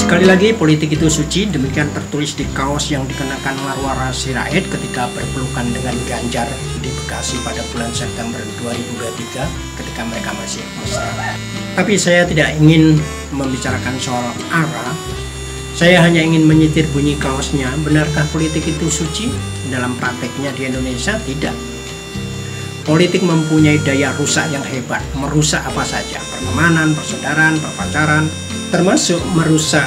Sekali lagi, politik itu suci, demikian tertulis di kaos yang dikenakan Marwara Sirait ketika berpelukan dengan Ganjar di Bekasi pada bulan September 2023 ketika mereka masih mesra. Tapi saya tidak ingin membicarakan soal arah, saya hanya ingin menyitir bunyi kaosnya. Benarkah politik itu suci? Dalam prakteknya di Indonesia, tidak. Politik mempunyai daya rusak yang hebat, merusak apa saja, pertemanan, persaudaraan, perpacaran, termasuk merusak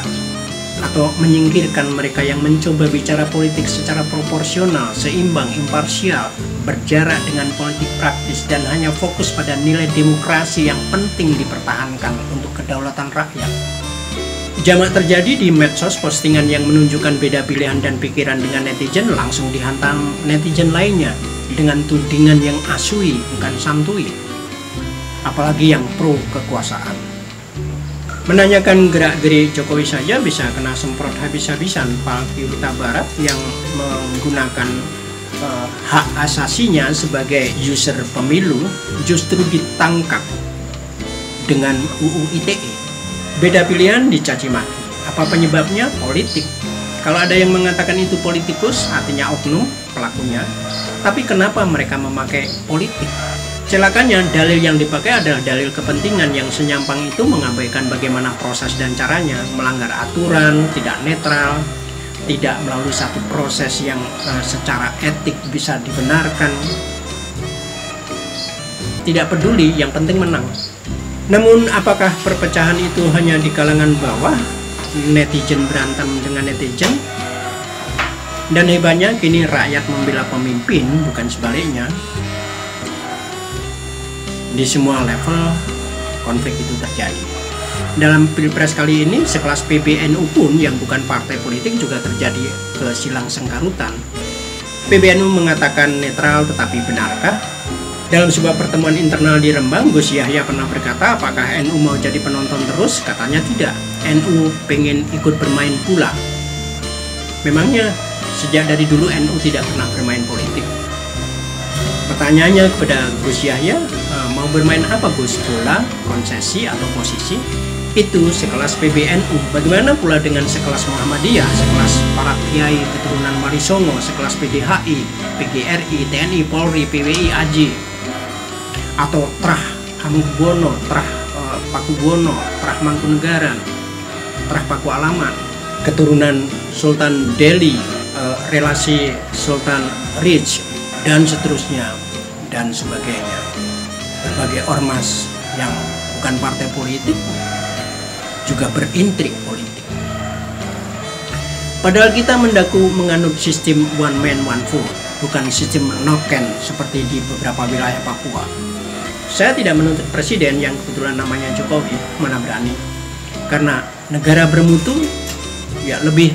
atau menyingkirkan mereka yang mencoba bicara politik secara proporsional, seimbang, imparsial, berjarak dengan politik praktis, dan hanya fokus pada nilai demokrasi yang penting dipertahankan untuk kedaulatan rakyat. Jamak terjadi di medsos, postingan yang menunjukkan beda pilihan dan pikiran dengan netizen langsung dihantam netizen lainnya dengan tudingan yang asui bukan santui, apalagi yang pro kekuasaan. Menanyakan gerak-gerik Jokowi saja bisa kena semprot habis-habisan. Pak Huta Barat yang menggunakan hak asasinya sebagai user pemilu justru ditangkap dengan UU ITE. Beda pilihan dicaci maki. Apa penyebabnya? Politik. Kalau ada yang mengatakan itu politikus, artinya oknum pelakunya. Tapi kenapa mereka memakai politik? Celakanya, dalil yang dipakai adalah dalil kepentingan yang senyampang itu mengabaikan bagaimana proses dan caranya, melanggar aturan, tidak netral, tidak melalui satu proses yang secara etik bisa dibenarkan. Tidak peduli, yang penting menang. Namun, apakah perpecahan itu hanya di kalangan bawah? Netizen berantem dengan netizen? Dan hebatnya, kini rakyat membela pemimpin, bukan sebaliknya. Di semua level konflik itu terjadi. Dalam pilpres kali ini, sekelas PBNU pun yang bukan partai politik juga terjadi kesilang sengkarutan. PBNU mengatakan netral, tetapi benarkah? Dalam sebuah pertemuan internal di Rembang, Gus Yahya pernah berkata, apakah NU mau jadi penonton terus? Katanya tidak. NU pengen ikut bermain pula. Memangnya sejak dari dulu NU tidak pernah bermain politik? Pertanyaannya kepada Gus Yahya, mau bermain apa Gus? Bola, konsesi, atau posisi? Itu sekelas PBNU. Bagaimana pula dengan sekelas Muhammadiyah, sekelas para kiai keturunan Wali Songo, sekelas PDHI, PGRI, TNI, Polri, PWI, AJ, atau Trah Hamengkubuwono, Trah Pakubuwono, Trah Mangkunegaran, Trah Paku Alaman, keturunan Sultan Delhi, relasi Sultan Rich, dan seterusnya dan sebagainya. Berbagai ormas yang bukan partai politik juga berintrik politik. Padahal kita menganut sistem one man one vote, bukan sistem noken seperti di beberapa wilayah Papua. Saya tidak menuntut presiden yang kebetulan namanya Jokowi, mana berani. Karena negara bermutu ya lebih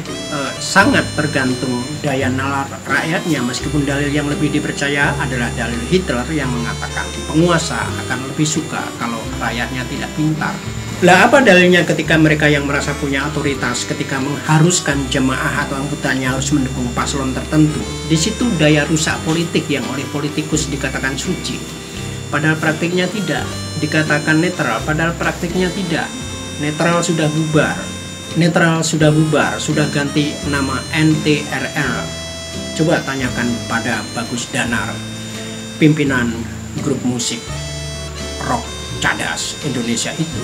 sangat tergantung daya nalar rakyatnya, meskipun dalil yang lebih dipercaya adalah dalil Hitler yang mengatakan penguasa akan lebih suka kalau rakyatnya tidak pintar. Lah apa dalilnya ketika mereka yang merasa punya otoritas ketika mengharuskan jemaah atau anggotanya harus mendukung paslon tertentu? Di situ daya rusak politik yang oleh politikus dikatakan suci. Padahal praktiknya tidak. Dikatakan netral, padahal praktiknya tidak. Netral sudah bubar. Netral sudah bubar, sudah ganti nama NTRL. Coba tanyakan pada Bagus Danar, pimpinan grup musik rock cadas Indonesia itu.